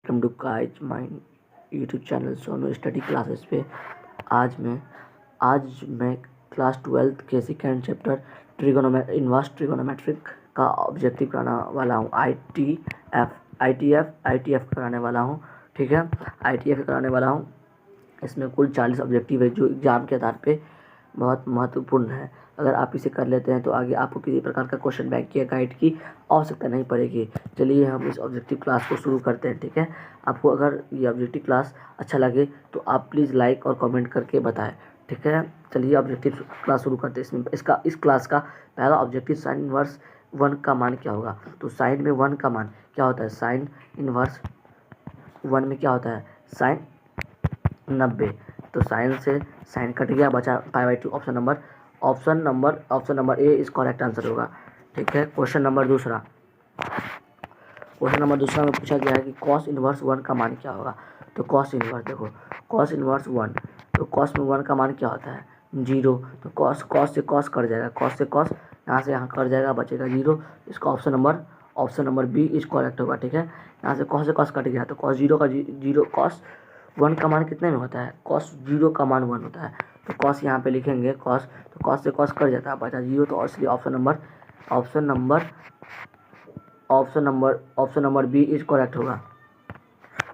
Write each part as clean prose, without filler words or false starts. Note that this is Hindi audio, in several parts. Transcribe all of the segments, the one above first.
Welcome to guys my YouTube channel Sonu study classes पे। आज मैं क्लास 12th के सेकेंड चैप्टर इनवर्स ट्रिगोनोमेट्रिक का ऑब्जेक्टिव कराने वाला हूँ। आई टी एफ कराने वाला हूँ। ठीक है, ITF कराने वाला हूँ। इसमें कुल 40 ऑब्जेक्टिव है जो एग्ज़ाम के आधार पे बहुत महत्वपूर्ण है। अगर आप इसे कर लेते हैं तो आगे आपको किसी प्रकार का क्वेश्चन बैंक या गाइड की आवश्यकता नहीं पड़ेगी। चलिए हम इस ऑब्जेक्टिव क्लास को शुरू करते हैं। ठीक है, आपको अगर ये ऑब्जेक्टिव क्लास अच्छा लगे तो आप प्लीज़ लाइक और कमेंट करके बताएं। ठीक है, चलिए ऑब्जेक्टिव क्लास शुरू करते हैं। इस क्लास का पहला ऑब्जेक्टिव साइन इनवर्स 1 का मान क्या होगा। तो साइन में 1 का मान क्या होता है? साइन इनवर्स 1 में क्या होता है? साइन 90। तो साइन से साइन कट गया, बचा π/2। ऑप्शन नंबर ए इस करेक्ट आंसर होगा। ठीक है, क्वेश्चन नंबर दूसरा में पूछा गया है कि कॉस इनवर्स 1 का मान क्या होगा। तो कॉस इनवर्स देखो, कॉस इनवर्स 1, तो कॉस में 1 का मान क्या होता है? 0। तो कॉस से कॉस कट जाएगा, कॉस से कॉस यहाँ से यहाँ कट जाएगा, बचेगा 0। इसका option number B is correct होगा। ठीक है, यहाँ से कॉस कट गया तो कॉस 0 का 0, कॉस 1 का मान कितने में होता है? कॉस 0 का मान 1 होता है। तो कॉस यहाँ पे लिखेंगे कॉस, तो कॉस से कॉस कट जाता है, बचा 0। तो इसलिए option number B is correct होगा।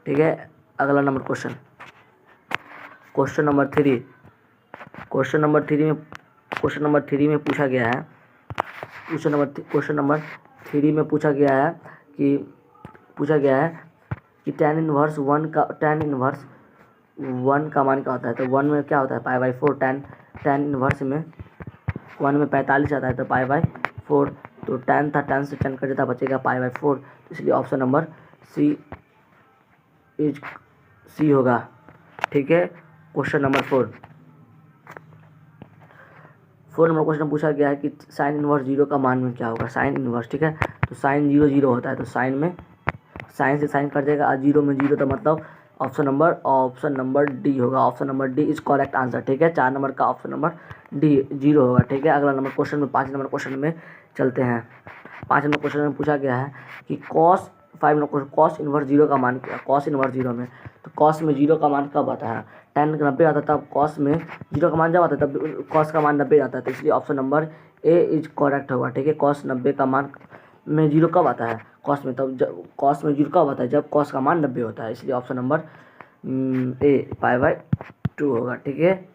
ठीक है, अगला नंबर क्वेश्चन नंबर थ्री में पूछा गया है। क्वेश्चन नंबर 3 में पूछा गया है कि tan इनवर्स 1 का मान क्या होता है। तो 1 में क्या होता है? π/4। tan इनवर्स में 1 में 45 आता है तो π/4। तो tan था, tan से tan कट जाता, बचेगा π/4। इसलिए ऑप्शन नंबर सी होगा। ठीक है, क्वेश्चन नंबर 4 नंबर क्वेश्चन पूछा गया है कि साइन इनवर्स 0 का मान में क्या होगा। साइन इनवर्स, ठीक है, तो साइन 0 होता है। तो साइन से साइन कट जाएगा, 0 में 0, तो मतलब ऑप्शन नंबर डी होगा। Option number D is correct answer. ठीक है, 4 नंबर का ऑप्शन नंबर डी 0 होगा। ठीक है, अगला नंबर क्वेश्चन में 5 नंबर क्वेश्चन में चलते हैं। 5 नंबर क्वेश्चन में पूछा गया है कि कॉस इनवर्स 0 का मान क्या? कॉस इनवर्स 0 में, तो कॉस में 0 का मान कब आता है? tan 90 आता है, तब कॉस में 0 का मान जब आता है तब कॉस का मान 90 आता है। तो इसलिए option number A is correct होगा। ठीक है, कॉस 90 का मान में 0 कब आता है? कॉस में, तब जब कॉस में 0 कब आता है? जब कॉस का मान 90 होता है। इसलिए ऑप्शन नंबर ए π/2 होगा। ठीक है,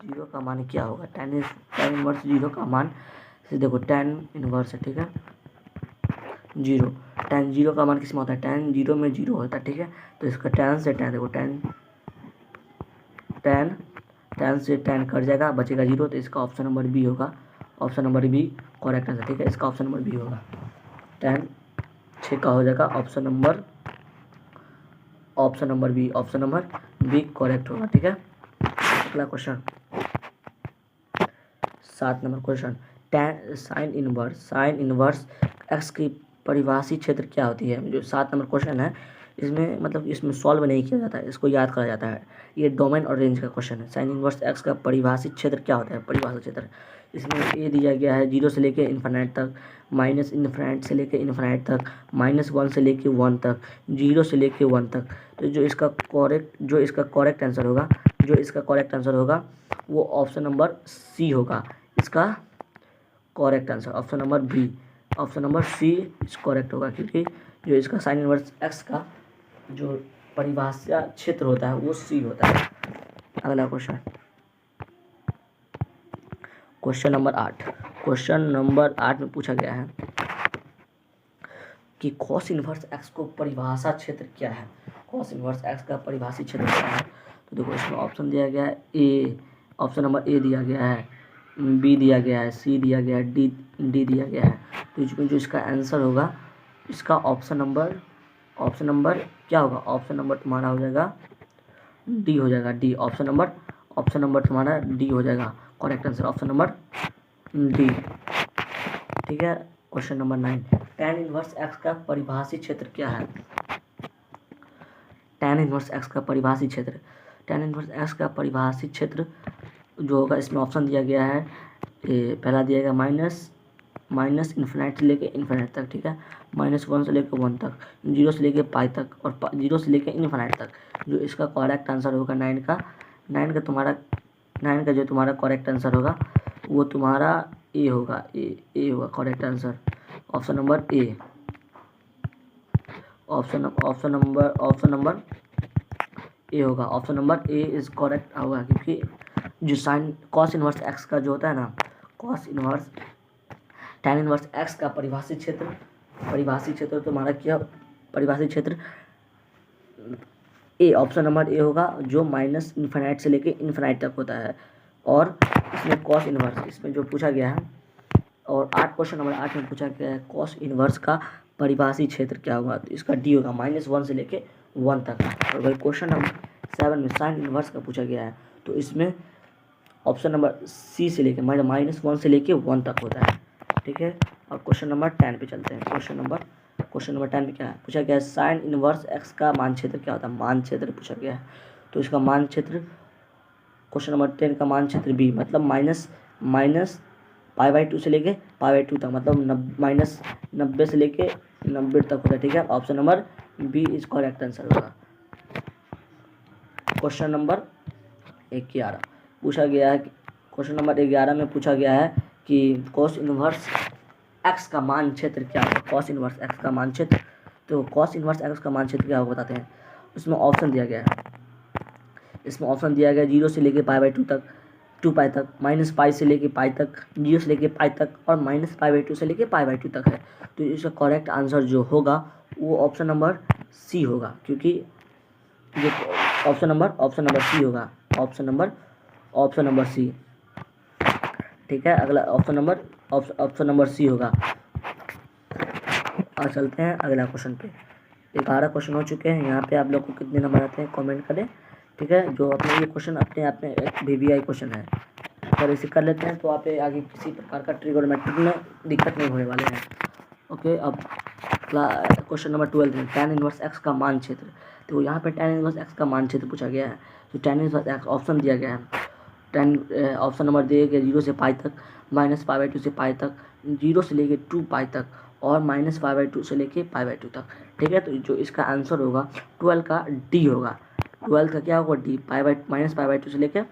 0 का मान क्या होगा? tan इनवर्स 0 का मान देखो, tan इनवर्स है, ठीक है, 0, tan 0 का मान किस में होता है? tan 0 में 0 होता है। ठीक है, तो इसका tan से tan देखो, tan से tan कट जाएगा, बचेगा 0। तो इसका ऑप्शन नंबर बी होगा। Option number B correct answer. ठीक है, इसका ऑप्शन नंबर बी होगा। tan 6 का हो जाएगा ऑप्शन नंबर बी करेक्ट होगा। ठीक है, अगला question 7 number question, sign inverse x की परिभाषी क्षेत्र क्या होती है। जो 7 नंबर क्वेश्चन है, इसमें सॉल्व नहीं किया जाता है, इसको याद करा जाता है। ये डोमेन और रेंज का क्वेश्चन है। साइन इनवर्स एक्स का परिभाषित क्षेत्र क्या होता है? परिभाषित क्षेत्र, इसमें ए दिया गया है 0 से लेकर इन्फिनिट तक, माइनस इन्फिनिट से लेकर इन्फिनिट तक, -1 से लेकर 1 तक, 0 से लेकर 1 तक। तो जो इसका करेक्ट आंसर होगा वो ऑप्शन नंबर सी होगा। इसका correct answer option number C is correct होगा, क्योंकि जो इसका साइन इनवर्स एक्स का जो परिभाषा क्षेत्र होता है वो सी होता है। अगला क्वेश्चन नंबर 8 में पूछा गया है कि कॉस इनवर्स एक्स को परिभाषा क्षेत्र क्या है। कॉस इनवर्स एक्स का परिभाषित क्षेत्र क्या है? तो देखो, इसमें ऑप्शन दिया गया है ए, ऑप्शन नंबर ए दिया गया है, बी दिया गया है, सी दिया गया है, डी दिया गया है। तो इसमें जो इसका आंसर होगा, इसका ऑप्शन नंबर क्या होगा? ऑप्शन नंबर तुम्हारा हो जाएगा डी हो जाएगा। डी ऑप्शन नंबर तुम्हारा डी हो जाएगा। Correct answer option number D. ठीक है, question number 9, tan inverse x का परिभाषित क्षेत्र क्या है। tan इनवर्स एक्स का परिभाषित क्षेत्र जो होगा, इसमें ऑप्शन दिया गया है, पहला दिया गया माइनस इन्फिनाइट से लेके इन्फिनाइट तक, ठीक है, -1 से लेके 1 तक, 0 से लेके पाई तक और 0 से लेके इन्फिनाइट तक। जो इसका करेक्ट आंसर होगा 9 का जो तुम्हारा करेक्ट आंसर होगा वो तुम्हारा ए होगा, ए होगा correct answer, option number A. Option number A होगा, option number A is correct होगा, क्योंकि जो साइन कॉस इनवर्स एक्स का जो होता है ना, cos inverse tan inverse x का परिभाषित क्षेत्र तुम्हारा क्या, परिभाषित क्षेत्र ए, ऑप्शन नंबर ए होगा, जो माइनस इन्फिनाइट से लेके इन्फिनाइट तक होता है। और इसमें कॉस इनवर्स, इसमें जो पूछा गया है, और क्वेश्चन नंबर 8 में पूछा गया है कॉस इनवर्स का परिभाषित क्षेत्र क्या होगा, तो इसका डी होगा, -1 से लेके 1 तक। और भाई क्वेश्चन नंबर 7 में साइन इनवर्स का पूछा गया है, तो इसमें ऑप्शन नंबर सी से लेके -1 से लेके 1 तक होता है, ठीक है। और क्वेश्चन नंबर 10 पे चलते हैं। क्वेश्चन नंबर 10 में क्या है, पूछा गया है साइन इनवर्स एक्स का मान क्षेत्र क्या होता है, मान क्षेत्र पूछा गया है। तो इसका मान क्षेत्र, क्वेश्चन नंबर 10 का मान क्षेत्र बी, मतलब माइनस π/2 से लेके π/2 तक, मतलब -90 से लेके 90 तक होता है, ठीक है। Option number B is correct answer होगा। क्वेश्चन नंबर 11 पूछा गया है, क्वेश्चन नंबर 11 में पूछा गया है कि कॉस इनवर्स एक्स का मान क्षेत्र क्या होगा, कॉस इनवर्स एक्स का मान क्षेत्र। तो कॉस इनवर्स एक्स का मान क्षेत्र क्या होगा बताते हैं। इसमें ऑप्शन दिया गया है, 0 से लेके π/2 तक, 2π तक, -π से लेके पाई तक, 0 से लेके पाई तक और -π/2 से लेके π/2 तक है। तो इसका करेक्ट आंसर जो होगा वो ऑप्शन नंबर सी होगा, क्योंकि जो ऑप्शन नंबर सी होगा, ऑप्शन नंबर सी, ठीक है। अगला ऑप्शन नंबर सी होगा। और चलते हैं अगला क्वेश्चन पे। 11 क्वेश्चन हो चुके हैं। यहाँ पे आप लोग को कितने नंबर आते हैं कमेंट करें, ठीक है। जो अपने ये क्वेश्चन अपने आप में एक VBI क्वेश्चन है, अगर इसे कर लेते हैं तो आप आगे किसी प्रकार का ट्रिगोनोमेट्रिक में दिक्कत नहीं होने वाले हैं। ओके, अब क्वेश्चन नंबर 12 में tan इनवर्स एक्स का मान क्षेत्र। तो यहाँ पे tan इनवर्स एक्स का मान क्षेत्र पूछा गया है। तो tan इनवर्स एक्स ऑप्शन दिया गया है, ऑप्शन नंबर दिए गए 0 से पाई तक, -π/2 से पाई तक, 0 से लेके 2π तक और -π/2 से लेके π/2 तक, ठीक है। तो जो इसका आंसर होगा 12 का डी होगा। 12 का क्या होगा, डी, -π/2 से लेके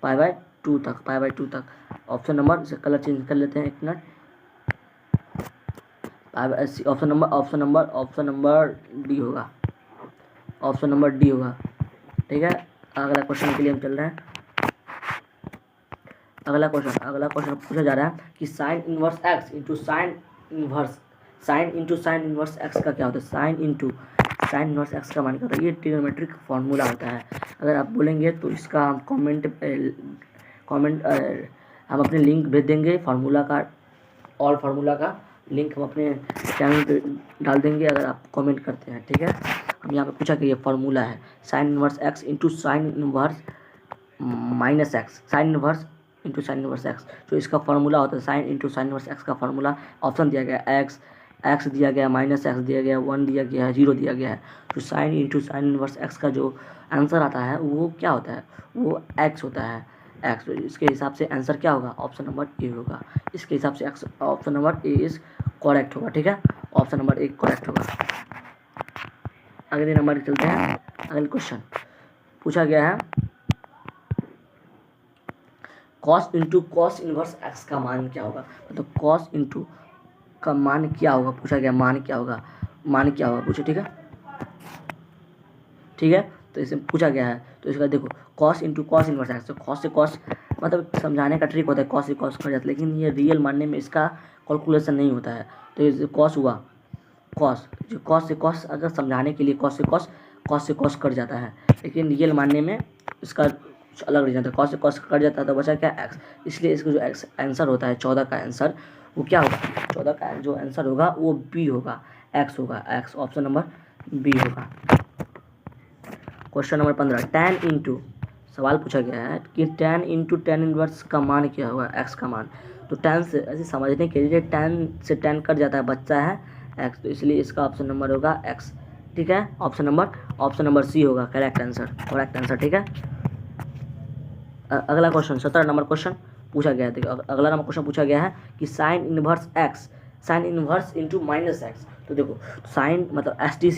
π/2 तक। ऑप्शन नंबर से कलर चेंज कर लेते हैं, एक मिनट। ऑप्शन नंबर डी होगा, ऑप्शन नंबर डी होगा, ठीक है। अगला क्वेश्चन के लिए हम चल रहे हैं। अगला क्वेश्चन पूछा जा रहा है कि sign inverse x into sine inverse x का क्या होता है। साइन इनवर्स एक्स का मान क्या होता है, ये ट्रिगोनोमेट्रिक फार्मूला होता है। अगर आप बोलेंगे तो इसका हम कमेंट हम अपने लिंक भेज देंगे, फार्मूला का लिंक हम अपने चैनल पे डाल देंगे अगर आप कमेंट करते हैं, ठीक है। हम यहाँ पे पूछा कि ये फार्मूला है sign inverse x into sine inverse minus x, sine inverse into sine inverse x. जो इसका फार्मूला होता है sine into sine inverse x का फार्मूला, ऑप्शन दिया गया एक्स दिया गया, -x दिया गया, 1 दिया गया है, 0 दिया गया है। तो sine into sine inverse x का जो आंसर आता है वो क्या होता है, वो x होता है, x। तो इसके हिसाब से आंसर क्या होगा, ऑप्शन नंबर ए होगा। इसके हिसाब से option number A is correct होगा, ठीक है। ऑप्शन नंबर ए करेक्ट होगा। अगले नंबर चलते हैं। अगले क्वेश्चन पूछा गया है कॉस इनवर्स एक्स का मान क्या होगा। मतलब कॉस इंटू का मान क्या होगा पूछा गया, मान क्या होगा पूछो, ठीक है। तो इसे पूछा गया है, तो इसका देखो cos into cos inverse x. तो कॉस से कॉस मतलब समझाने का ट्रिक होता है, कॉस से कॉस कट जाता है, लेकिन ये रियल मानने में इसका कैलकुलेशन नहीं होता है। तो ये कॉस हुआ, कॉस जो कॉस से कॉस अगर समझाने के लिए कॉस से कॉस कट जाता है, लेकिन रियल मानने में इसका अलग रीजन था, कॉस से कॉस कट जाता है तो बचा क्या, एक्स। इसलिए इसका जो एक्स आंसर होता है 14 का आंसर वो क्या होगा, 14 का जो आंसर होगा वो बी होगा, एक्स होगा, एक्स। ऑप्शन नंबर बी होगा। क्वेश्चन नंबर 15 tan इंटू, सवाल पूछा गया है कि tan इंटू tan इनवर्स का मान क्या होगा, एक्स का मान। तो tan से ऐसे समझने के लिए tan से tan कट जाता है, बच्चा है एक्स, तो इसलिए इसका ऑप्शन नंबर होगा एक्स, ठीक है। ऑप्शन नंबर सी होगा करेक्ट आंसर, ठीक है। अगला क्वेश्चन 17 नंबर क्वेश्चन पूछा गया है। देखो अगला नंबर क्वेश्चन पूछा गया है कि sign inverse x, sine inverse into minus x. तो देखो साइन मतलब एस टी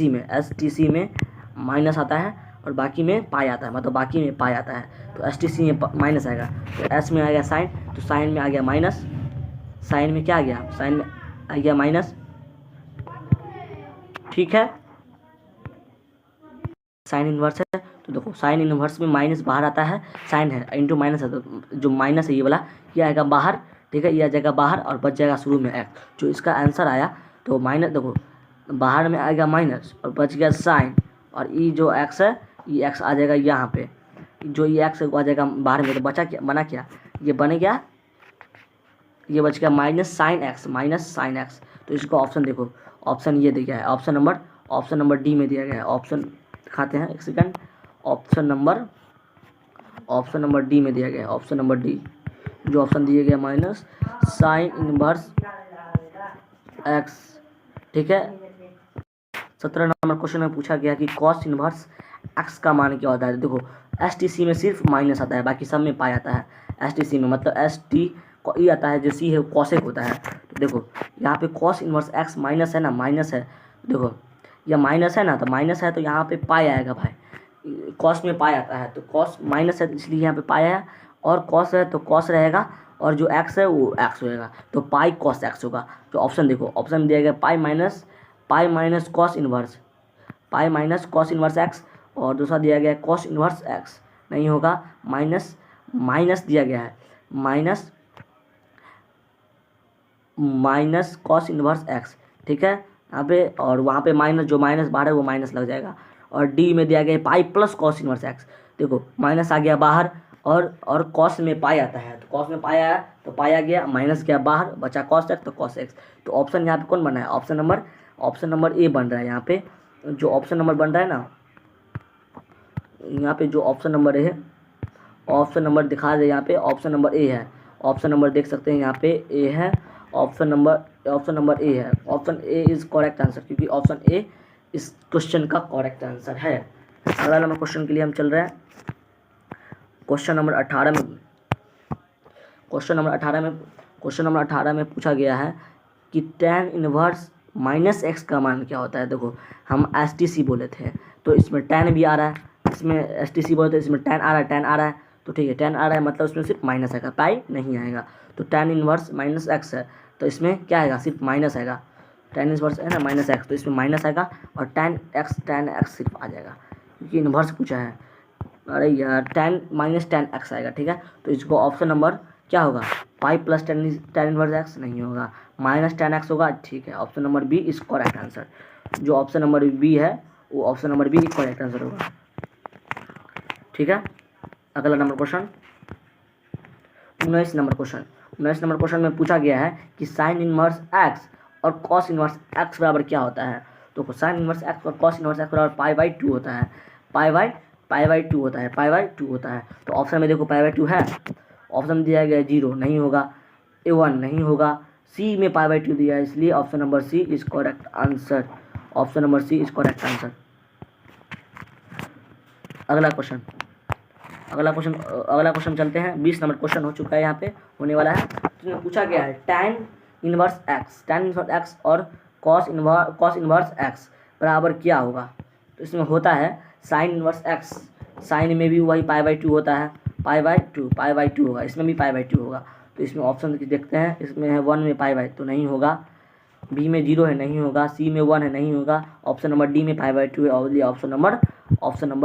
सी में माइनस आता है और बाकी में पाई आता है, मतलब बाकी में पाई आता है, तो एस टी सी में माइनस आएगा। तो एस में आ गया साइन, तो साइन में आ गया माइनस, साइन में क्या आ गया, साइन में आ गया माइनस, ठीक है। साइन इनवर्स है तो देखो साइन इनवर्स में माइनस बाहर आता है, साइन है इंटू माइनस है, तो जो माइनस है ये वाला ये आएगा बाहर, ठीक है, ये आ जाएगा बाहर और बच जाएगा शुरू में एक्स। जो इसका आंसर आया तो माइनस, देखो बाहर में आएगा माइनस और बच गया साइन, और ये जो एक्स है ये एक्स आ जाएगा यहाँ पे, जो ये एक्स आ जाएगा बाहर में, तो बचा क्या, बना क्या, ये बन गया, ये बच गया minus sine x, minus sine x. तो इसको ऑप्शन देखो, ऑप्शन ये दिया है, ऑप्शन नंबर डी में दिया गया है। ऑप्शन दिखाते हैं एक सेकंड, ऑप्शन नंबर डी में दिया गया है, ऑप्शन नंबर डी, जो ऑप्शन दिया गया माइनस साइन इनवर्स एक्स, ठीक है। 17 नंबर क्वेश्चन में पूछा गया कि कॉस इनवर्स एक्स का मान क्या होता है। देखो एस टी सी में सिर्फ माइनस आता है, बाकी सब में पाया आता है। एस टी सी में मतलब एस टी ये आता है, जो सी है कॉसेक होता है। तो देखो यहाँ पे कॉस इनवर्स एक्स माइनस है ना, माइनस है, देखो यह माइनस है ना, तो माइनस है तो यहाँ पे पाई आएगा भाई, कॉस में पाई आता है, तो कॉस माइनस है इसलिए यहाँ पे पाई है, और कॉस है तो कॉस रहेगा, और जो एक्स है वो एक्स होएगा, तो पाई कॉस एक्स होगा। तो ऑप्शन देखो, ऑप्शन दिया गया pi minus cos inverse, pi minus cos inverse x, और दूसरा दिया गया है कॉस इनवर्स एक्स, नहीं होगा, माइनस दिया गया है, माइनस कॉस इनवर्स एक्स, ठीक है यहाँ पे, और वहाँ पे माइनस, जो माइनस बाहर है वो माइनस लग जाएगा, और डी में दिया गया है pi plus cos inverse x. देखो माइनस आ गया बाहर, और कॉस में पाई आता है, तो कॉस में पाई आया तो पाई आ गया, माइनस गया बाहर, बचा कॉस एक्स, तो कॉस एक्स। तो ऑप्शन यहाँ पे कौन बना है, ऑप्शन नंबर ए बन रहा है। यहाँ पे जो ऑप्शन नंबर बन रहा है ना, यहाँ पे जो ऑप्शन नंबर है, ऑप्शन नंबर दिखा दे, यहाँ पे ऑप्शन नंबर ए है, ऑप्शन नंबर देख सकते हैं यहाँ पे ए है, ऑप्शन नंबर ए है, option A is correct answer, क्योंकि ऑप्शन ए इस क्वेश्चन का करेक्ट आंसर है। अगला नंबर क्वेश्चन के लिए हम चल रहे हैं क्वेश्चन नंबर 18 में पूछा गया है कि tan इनवर्स माइनस एक्स का मान क्या होता है। देखो हम एस टी सी बोले थे, तो इसमें tan भी आ रहा है, इसमें एस टी सी बोले थे, इसमें tan आ रहा है, तो ठीक है tan आ रहा है मतलब इसमें सिर्फ माइनस आएगा, पाई नहीं आएगा। तो tan इनवर्स माइनस एक्स है, तो इसमें क्या आएगा, सिर्फ माइनस आएगा, tan इनवर्स है ना माइनस एक्स, तो इसमें माइनस आएगा, और tan एक्स सिर्फ आ जाएगा, क्योंकि इनवर्स पूछा है। अरे यार tan x आएगा, ठीक है। तो इसको ऑप्शन नंबर क्या होगा, pi plus tan inverse X नहीं होगा, माइनस tan x होगा, ठीक है। Option number B is correct answer, जो ऑप्शन नंबर बी है वो option number B correct answer होगा, ठीक है। अगला नंबर क्वेश्चन 19 नंबर क्वेश्चन में पूछा गया है कि साइन इनवर्स एक्स और कॉस इनवर्स एक्स बराबर क्या होता है। तो साइन इनवर्स एक्स और कॉस इनवर्स एक्स बराबर पाई बाई टू होता है, पाई बाई टू होता है। तो ऑप्शन में देखो पाई बाई टू है, ऑप्शन दिया गया 0 नहीं होगा, A1 नहीं होगा, सी में पाई बाई टू दिया है, इसलिए option number C is correct answer, option number C is correct answer. अगला क्वेश्चन चलते हैं। 20 नंबर क्वेश्चन हो चुका है, यहाँ पे होने वाला है। तो पूछा गया है tan इनवर्स एक्स और cos इनवर्स एक्स बराबर क्या होगा। तो इसमें होता है साइन इनवर्स एक्स, साइन में भी वही पाई बाई टू होता है, पाई बाई टू होगा, इसमें भी पाई बाई टू होगा। तो इसमें ऑप्शन देखते हैं, इसमें है 1 में पाई बाई तो नहीं होगा, बी में 0 है नहीं होगा, सी में 1 है नहीं होगा, ऑप्शन नंबर डी में पाई बाई टू है, और ये option number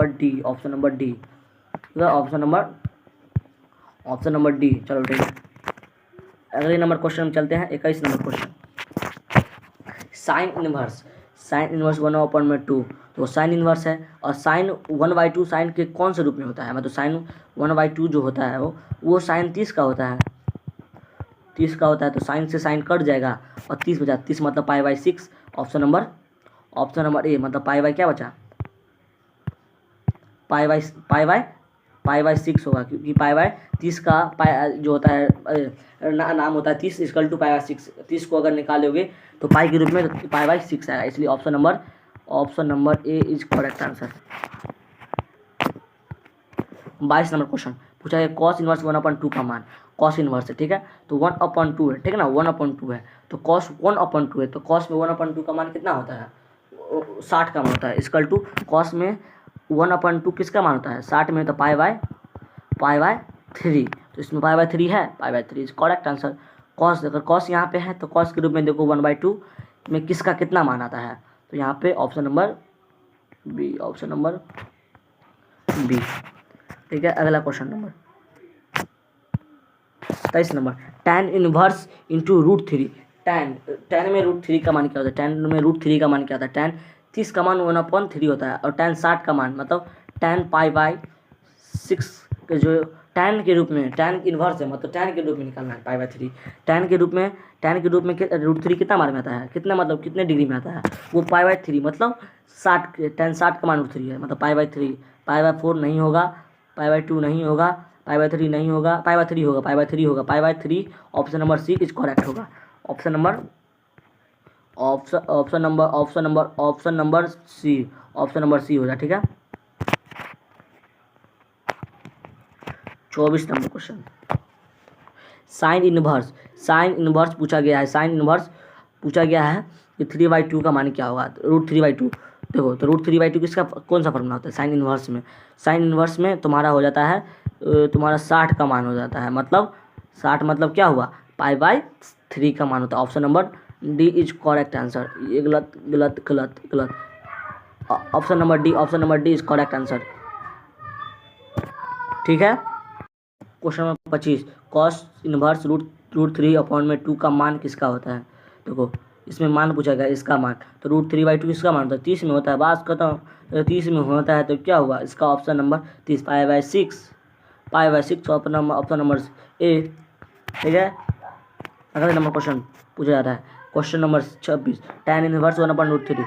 D, option number D. चलो ठीक है, अगले नंबर क्वेश्चन में चलते हैं। 21 नंबर क्वेश्चन, साइन इनवर्स 1/2। तो साइन इनवर्स है, और साइन 1/2 साइन के कौन से रूप में होता है, मतलब साइन 1/2 जो होता है वो साइन 30 का होता है, तो साइन से साइन कट जाएगा और 30 बचा, 30 मतलब पाई बाई 6। ऑप्शन नंबर ए मतलब पाई बाई क्या बचा, पाई बाई 6 होगा, क्योंकि पाई बाई 30 का पाई जो होता है नाम होता है 30 इक्वल टू पाई बाई 6। 30 को अगर निकालोगे तो पाई के रूप में तो पाई बाई 6 आएगा, इसलिए option number A is correct answer. 22 number question पूछा है कॉस इनवर्स 1/2 का मान। कॉस इनवर्स है, ठीक है। तो 1/2 है, ठीक है ना, 1/2 है, तो कॉस 1/2 है, तो कॉस में 1/2 का मान कितना होता है, 60 का मान होता है। इसकल टू कॉस में 1/2 किसका मान होता है, 60 में, तो पाई बाय 3, तो इसमें पाई बाय 3 है, pi by 3 is correct answer. Cos, अगर कॉस यहाँ पे है तो कॉस के रूप में देखो 1/2 में किसका कितना मान आता है, तो यहाँ पे option number B, option number B, ठीक है। अगला question number 23 number, tan inverse into √3। tan में √3 का मान क्या होता है, tan में √3 का मान क्या होता है, tan 30 का मान 1/3 होता है, और tan 60 का मान मतलब tan पाई/6 के जो tan के रूप में, tan इनवर्स है मतलब tan के रूप में निकालना है पाई/3, tan के रूप में √3 कितना मान में आता है, कितना मतलब कितने डिग्री में आता है, वो पाई/3 मतलब 60, tan 60 का मान √3 है, मतलब पाई/3, पाई/4 नहीं होगा, पाई/2 नहीं होगा, पाई/3 नहीं होगा, पाई/3 होगा, पाई/3 होगा, पाई/3, option number C is correct होगा। ऑप्शन नंबर सी हो जाए, ठीक है। 24 नंबर क्वेश्चन, साइन इनवर्स पूछा गया है, साइन इनवर्स पूछा गया है कि 3/2 का मान क्या होगा, √3/2। देखो, तो √3/2 किसका कौन सा फॉर्मूला होता है साइन इनवर्स में, साइन इनवर्स में तुम्हारा हो जाता है, तुम्हारा 60 का मान हो जाता है, मतलब 60 मतलब क्या हुआ, पाई/3 का मान होता है। Option number D is correct answer. ये गलत गलत गलत गलत, option number D is correct answer, ठीक है। क्वेश्चन नंबर 25, कॉस इनवर्स √3/2 का मान किसका होता है। देखो, इसमें मान पूछा गया, इसका मान, तो √3/2 किसका मान होता है, 30 में होता है, बात खत्म। 30 में होता है तो क्या हुआ, इसका ऑप्शन नंबर 30, पाई/6 ऑप्शन नंबर ए, ठीक है। अगले नंबर क्वेश्चन पूछा जाता है, क्वेश्चन नंबर 26, tan इनवर्स 1/√3।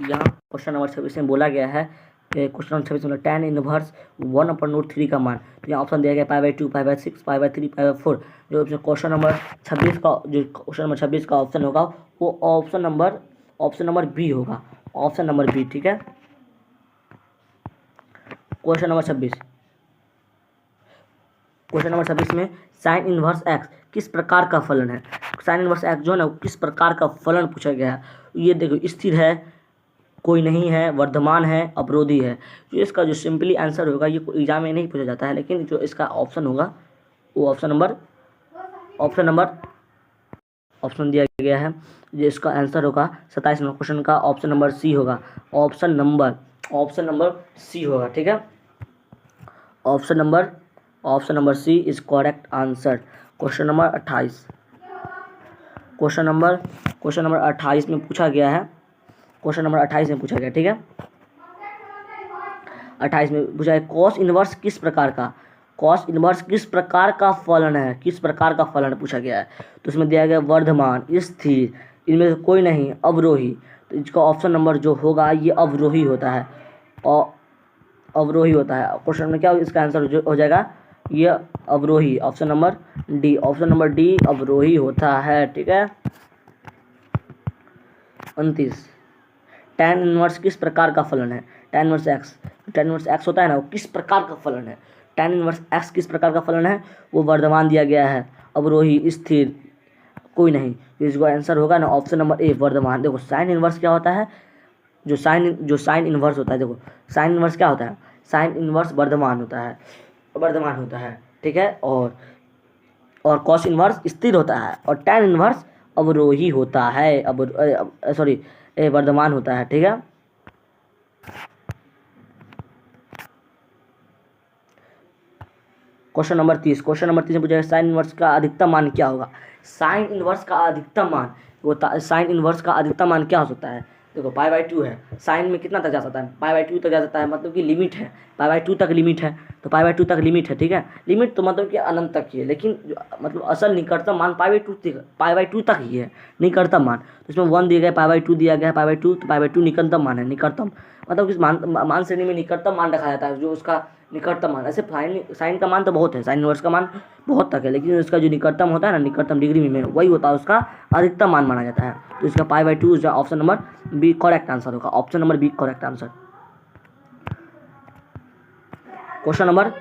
यहाँ क्वेश्चन नंबर 26 में बोला गया है, क्वेश्चन नंबर 26 में tan इनवर्स 1/√3 का मान, तो यहाँ ऑप्शन दिया गया पाई/2, पाई/6, पाई/3, पाई/4। जो क्वेश्चन नंबर 26 का ऑप्शन होगा वो ऑप्शन नंबर बी होगा, ऑप्शन नंबर बी, ठीक है। क्वेश्चन नंबर 26 में साइन इनवर्स एक्स किस प्रकार का फलन है, साइन इनवर्स एक्स जो है ना किस प्रकार का फलन पूछा गया है। ये देखो, स्थिर है, कोई नहीं है, वर्धमान है, अवरोधी है। जो इसका जो सिंपली आंसर होगा, ये एग्जाम में नहीं पूछा जाता है, लेकिन जो इसका ऑप्शन होगा वो ऑप्शन दिया गया है, जो इसका आंसर होगा 27 नंबर क्वेश्चन का ऑप्शन नंबर सी होगा, ऑप्शन नंबर सी होगा, ठीक है। Option number C is correct answer. Question number 28, question number 28 में पूछा गया है, क्वेश्चन नंबर 28 में पूछा गया, ठीक है। 28 में पूछा है, कॉस इनवर्स किस प्रकार का फलन है, किस प्रकार का फलन पूछा गया है। तो इसमें दिया गया वर्धमान, स्थिर, इनमें से कोई नहीं, अवरोही। तो इसका ऑप्शन नंबर जो होगा ये अवरोही होता है, और अवरोही होता है। क्वेश्चन में क्या इसका आंसर जो हो जाएगा, ये अवरोही, ऑप्शन नंबर डी अवरोही होता है, ठीक है। 29, tan इनवर्स किस प्रकार का फलन है, tan इनवर्स एक्स होता है ना, वो किस प्रकार का फलन है, tan इनवर्स एक्स किस प्रकार का फलन है, वो वर्धमान दिया गया है, अवरोही, स्थिर, कोई नहीं। तो इसका आंसर होगा ना ऑप्शन नंबर ए, वर्धमान। देखो, साइन इनवर्स क्या होता है, जो साइन इनवर्स होता है, देखो साइन इनवर्स क्या होता है, साइन इनवर्स वर्धमान होता है, ठीक है। और कॉस इनवर्स स्थिर होता है, और tan इनवर्स अवरोही होता है, वर्धमान होता है, ठीक है। क्वेश्चन नंबर 30 में पूछा है, साइन इनवर्स का अधिकतम मान क्या होगा। साइन इनवर्स का अधिकतम मान, साइन इनवर्स का अधिकतम मान क्या हो सकता है। देखो, पाई/2 है, साइन में कितना तक जा सकता है, पाई/2 तक जा सकता है, मतलब कि लिमिट है, पाई/2 तक लिमिट है, तो पाई/2 तक लिमिट है, ठीक है। लिमिट तो मतलब कि अनंत तक ही है, लेकिन मतलब असल निकटतम मान पाई/2 तक ही है, निकटतम मान। तो इसमें 1 दिया गया, पाई/2 दिया गया है, पाई/2, तो पाई/2 निकटतम मान है, निकटतम मतलब किस मान श्रेणी में निकटतम मान रखा जाता है, जो उसका निकटतम मान। ऐसे साइन का मान तो बहुत है, साइन इनवर्स का मान बहुत तक है, लेकिन उसका जो निकटतम होता है ना, निकटतम डिग्री में वही होता है, उसका अधिकतम मान माना जाता है। तो इसका पाई/2 जो option number B correct answer होगा, option number B correct answer. Question number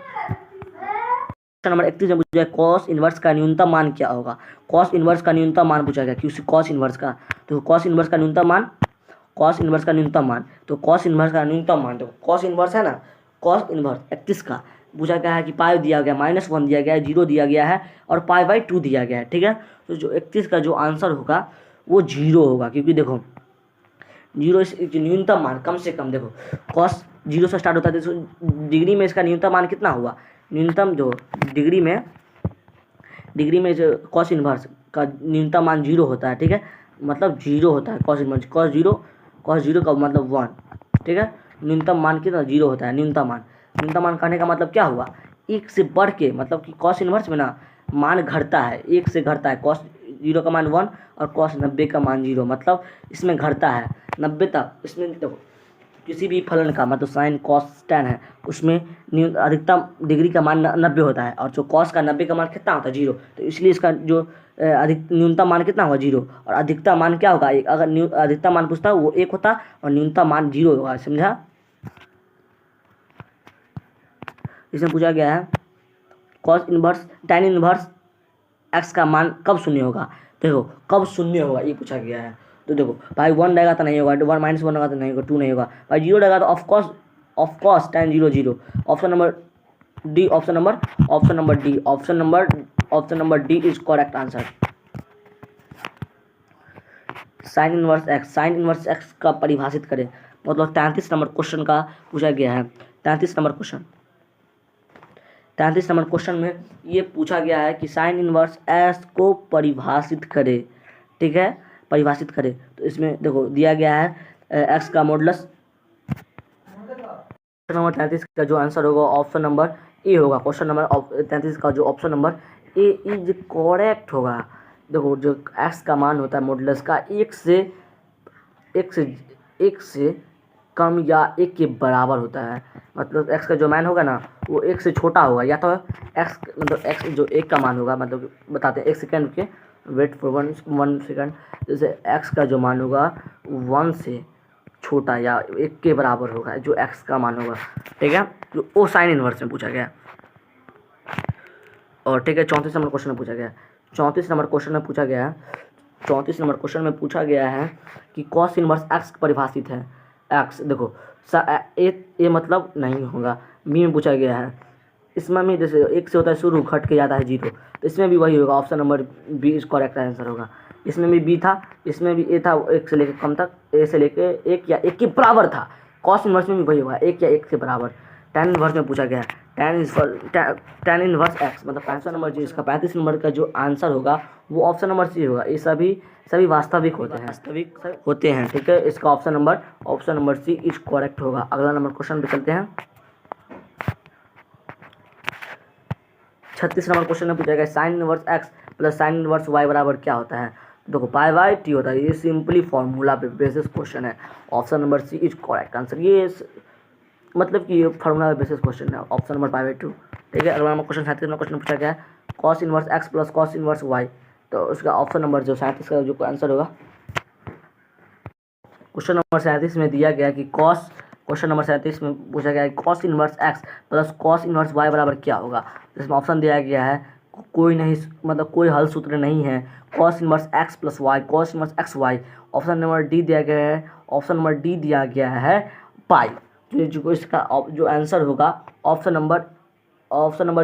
number 31 में पूछा है कॉस इनवर्स का न्यूनतम मान क्या होगा। कॉस इनवर्स का न्यूनतम मान पूछा गया, क्योंकि कॉस इनवर्स का, तो कॉस इनवर्स का न्यूनतम मान, कॉस इनवर्स का न्यूनतम मान, तो कॉस इनवर्स का न्यूनतम मान, तो कॉस इनवर्स है ना, कॉस इनवर्स 31 का पूछा गया है कि पाई दिया गया, -1 दिया गया है, 0 दिया गया है और पाई/2 दिया गया है, ठीक है। तो जो 31 का जो आंसर होगा वो 0 होगा, क्योंकि देखो 0 न्यूनतम मान कम से कम, देखो कॉस 0 से स्टार्ट होता है, तो डिग्री में इसका न्यूनतम मान कितना हुआ, न्यूनतम जो डिग्री में जो कॉस इनवर्स का न्यूनतम मान 0 होता है, ठीक है, मतलब 0 होता है कॉस इनवर्स, कॉस जीरो का मतलब 1, ठीक है। न्यूनतम मान कितना 0 होता है, न्यूनतम मान कहने का मतलब क्या हुआ, एक से बढ़ के, मतलब कि कॉस इनवर्स में ना मान घटता है, एक से घटता है, कॉस 0 का मान 1 और कॉस 90 का मान 0, मतलब इसमें घटता है 90 तक। इसमें देखो किसी भी फलन का मतलब साइन कॉस टैन है, उसमें अधिकतम डिग्री का मान 90 होता है, और जो कॉस का 90 का मान कितना होता है 0, तो इसलिए इसका जो अधिक न्यूनतम मान कितना होगा 0, और अधिकतम मान क्या होगा 1, अगर अधिकतम मान पूछता है वो 1 होता और न्यूनतम मान 0 होगा, समझा। इसमें पूछा गया है cos inverse tan inverse x का मान कब शून्य होगा, देखो कब शून्य होगा ये पूछा गया है। तो देखो भाई 1 रहेगा तो नहीं होगा, 1 -1 होगा तो नहीं होगा, 2 नहीं होगा, भाई 0 रहेगा तो of course tan 0 0। Option number D, option number D is correct answer. Sign inverse x का परिभाषित करें, मतलब 33 नंबर क्वेश्चन का पूछा गया है। 33 नंबर क्वेश्चन में ये पूछा गया है कि साइन इनवर्स एस को परिभाषित करे, ठीक है, परिभाषित करे। तो इसमें देखो दिया गया है एक्स का मॉडुलस। क्वेश्चन नंबर 33 का जो आंसर होगा ऑप्शन नंबर ए होगा। क्वेश्चन नंबर 33 का जो option number A is correct होगा। देखो जो एक्स का मान होता है मॉडुलस का एक से कम या 1 के बराबर होता है, मतलब एक्स का जो मान होगा ना वो 1 से छोटा होगा, या तो एक्स मतलब एक्स जो 1 का मान होगा, मतलब बताते हैं 1 सेकेंड के, वेट फॉर 1 सेकेंड। जैसे एक्स का जो मान होगा 1 से छोटा या 1 के बराबर होगा जो एक्स का मान होगा, ठीक है, जो वो साइन इनवर्स में पूछा गया। और ठीक है 34 नंबर क्वेश्चन में पूछा गया, 34 नंबर क्वेश्चन में पूछा गया है कि कॉस इनवर्स एक्स परिभाषित है। एक्स देखो ए मतलब नहीं होगा, बी में पूछा गया है, इसमें भी जैसे 1 से होता है शुरू, घट के जाता है 0, तो इसमें भी वही होगा, option number B is correct answer होगा। इसमें भी बी था, इसमें भी ए था, 1 से लेकर कम तक, ए से लेकर 1 या 1 के बराबर था। कॉस इनवर्स में भी वही होगा, 1 या 1 के बराबर। tan इनवर्स में पूछा गया है tan इनवर्स एक्स, मतलब 35 नंबर जो इसका 35 नंबर का जो आंसर होगा वो ऑप्शन नंबर सी होगा। ये सभी वास्तविक होते हैं, ठीक है। इसका option number C is correct होगा। अगला नंबर क्वेश्चन पे चलते हैं। 36 नंबर क्वेश्चन में पूछा गया sine inverse x plus sine inverse Y बराबर क्या होता है। देखो पाई/टी होता है, ये सिंपली फॉर्मूला पे बेसिस क्वेश्चन है। Option number C is correct answer. ये मतलब कि ये फार्मूला बेसिस क्वेश्चन है, ऑप्शन नंबर पाई/2, ठीक है। अगला नंबर क्वेश्चन 37 नंबर क्वेश्चन पूछा गया है cos inverse x plus cos inverse Y, तो उसका ऑप्शन नंबर जो 37 का जो आंसर होगा, क्वेश्चन नंबर 37 में दिया गया कि क्वेश्चन नंबर 37 में पूछा गया है cos inverse x plus cos inverse Y बराबर क्या होगा। जिसमें ऑप्शन दिया गया है कोई नहीं, मतलब कोई हल सूत्र नहीं है, cos inverse x plus Y, cos inverse X Y. Option number D दिया गया है पाई। तो जो इसका जो आंसर होगा ऑप्शन नंबर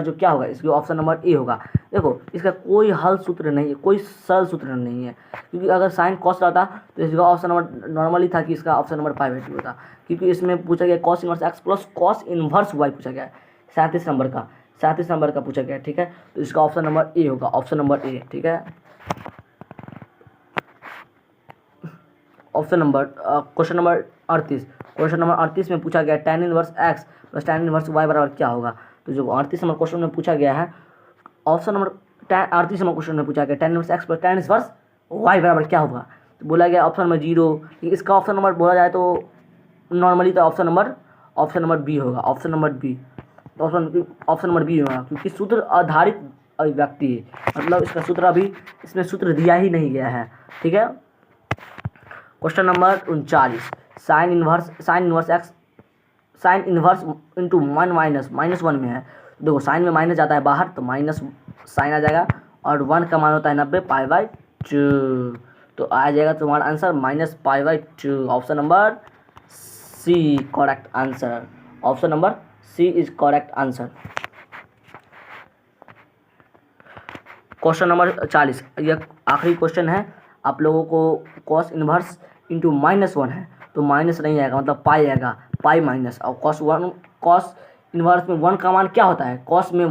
जो क्या होगा, इसके ऑप्शन नंबर ए होगा। देखो इसका कोई हल सूत्र नहीं है, कोई सरल सूत्र नहीं है, क्योंकि अगर साइन कॉस रहता तो इसका ऑप्शन नंबर नॉर्मली था कि इसका ऑप्शन नंबर पाई/2 होता, क्योंकि इसमें पूछा गया cos inverse x plus cos inverse Y पूछा गया है 37 नंबर का पूछा गया, ठीक है। तो इसका ऑप्शन नंबर ए होगा, ऑप्शन नंबर ए, ठीक है। ऑप्शन नंबर क्वेश्चन नंबर 38 में पूछा गया tan inverse x plus tan inverse Y बराबर क्या होगा। तो जो 38 नंबर क्वेश्चन में पूछा गया है, ऑप्शन नंबर 38 नंबर क्वेश्चन में पूछा गया tan inverse x plus tan inverse Y बराबर क्या होगा। तो बोला गया ऑप्शन नंबर 0। इसका ऑप्शन नंबर बोला जाए तो नॉर्मली तो ऑप्शन नंबर बी होगा, ऑप्शन नंबर बी होगा, क्योंकि सूत्र आधारित अभिव्यक्ति है, मतलब इसका सूत्र अभी इसमें सूत्र दिया ही नहीं गया है, ठीक है। Question number 39 sine inverse into -1 में है, देखो साइन में माइनस जाता है बाहर तो माइनस साइन आ जाएगा, और 1 का मान होता है 90 π/2, तो आ जाएगा तुम्हारा answer -π/2। Option number C correct answer. Option number C is correct answer. Question number 40, यह आखिरी क्वेश्चन है। आप लोगों को कॉस इनवर्स इंटू -1 है तो माइनस नहीं आएगा, मतलब पाई आएगा, पाई माइनस। और कॉस इनवर्स में 1 का मान क्या होता है, कॉस में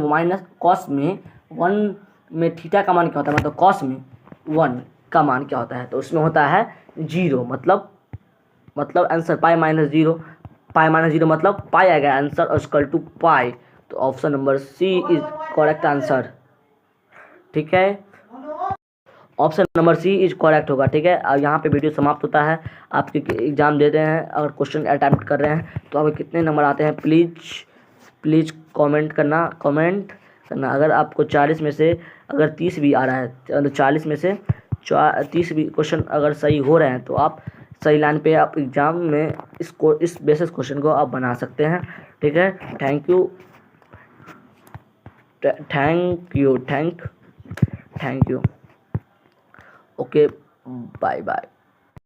1 में थीटा का मान क्या होता है, मतलब कॉस में 1 का मान क्या होता है, तो उसमें होता है 0, मतलब आंसर π-0, π-0 मतलब पाई आएगा आंसर और इक्वल टू पाई। तो option number C is correct answer. ठीक है, option number C is correct होगा। ठीक है, और यहाँ पे वीडियो समाप्त होता है। आप एग्जाम दे रहे हैं, अगर क्वेश्चन अटैम्प्ट कर रहे हैं तो आपको कितने नंबर आते हैं प्लीज़ कमेंट करना। अगर आपको 40 में से अगर 30 भी आ रहा है, तो 40 में से 30 भी क्वेश्चन अगर सही हो रहे हैं तो आप सही लाइन पे आप एग्ज़ाम में इस बेसिस क्वेश्चन को आप बना सकते हैं। ठीक है, thank you. Okay, bye bye.